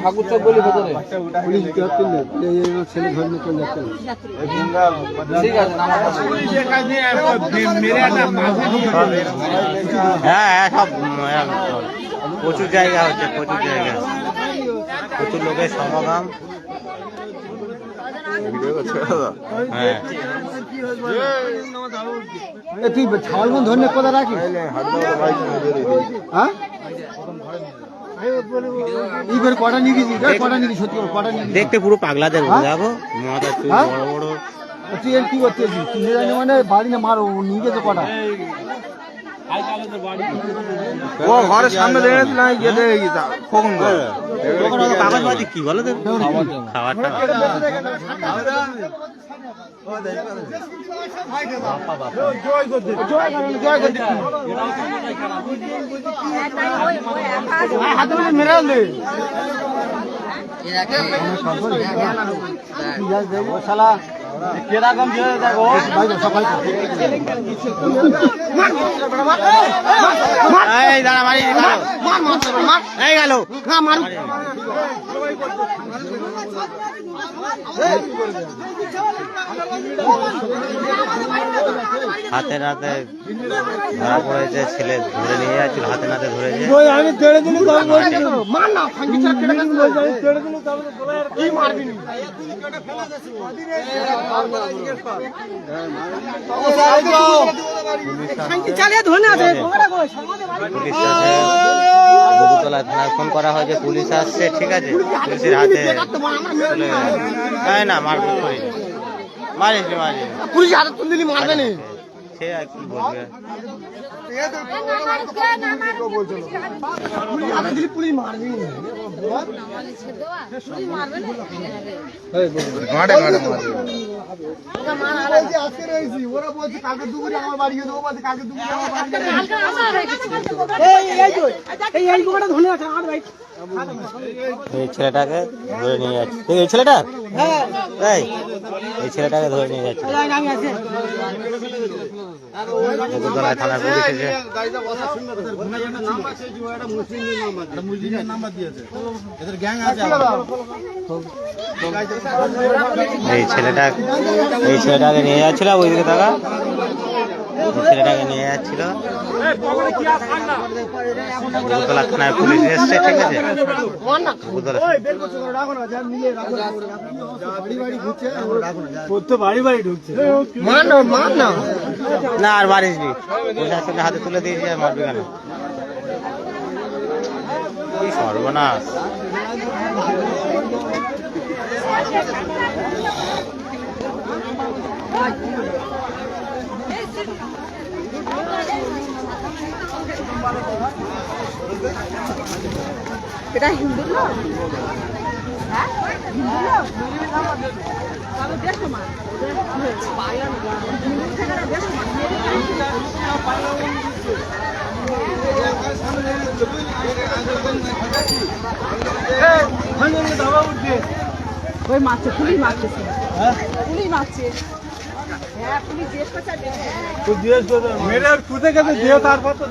ঠাকুর চক বলি ভেতরে পুলিশ ছেলে ধরে চলে যাচ্ছে। ঠিক আছে হ্যাঁ সব প্রচুর জায়গা হচ্ছে, প্রচুর জায়গা, প্রচুর লোকের সমাগম। হ্যাঁ তুই ছাগলগুলো ধরে কোথায় রাখিস? হ্যাঁ কটা নিয়ে গেছিস? কটা নিয়ে গেছিস? সত্যি কটা নিয়ে? দেখতে পুরো পাগলাদের যাবো, মাথা চুল বড় বড়। তুই এর কি করছিস? মানে বাড়ি না মারো, নিয়ে গেছে কটা? ও ঘরের সামনে দেখেছিলাম কখন কাগজবাজি কি বলো তো, খাবার শালা কিরকম দেখো সবাই গেল হাতে নাতে ধরা পড়েছে, ছেলে ধরে নিয়ে যাচ্ছিল, হাতে নাতে ধরেছে। বগুতলা থানায় ফোন করা হয়েছে, পুলিশ আসছে, ঠিক আছে, পুলিশের হাতে না মারপিট করিনি, মারিসনি পুলিশ হাতে তুলে দিলি মারবে না, সে আর কি বলবে। পুলিশ মারবে ওরা বলছে কালকে দুপুরে আমার বাড়ি গিয়ে দেবো, কালকে দুপুরে আমার বাড়ি এই ছেলেটাকে ধরে নিয়ে যাচ্ছে, এই ছেলেটা এই ছেলেটাকে ধরে নিয়ে যাচ্ছে বগুতলা থানার পুলিশ এসে। এই ছেলেটাকে নিয়ে যাচ্ছিল, ওইদিকে থাকা ছেলেটাকে নিয়ে যাচ্ছিল, বগুতলা থানায় পুলিশ এসছে, ঠিক আছে। বাড়ি বাড়ি ঢুকছে না আর মারিসনি, প্রশাসনের হাতে তুলে দিয়েছি, আর মারবি কেন? কি সর্বনাশ! এটা হিন্দু লোক, হ্যাঁ হিন্দু লোক, তবে দেড়শো মাস ওই মারছে, পুলিশ মারছে, পুলিশ মারছে, হ্যাঁ পুলিশ জিজ্ঞেস করছে, মেয়েরা কোথায় গেছে, তারপর তো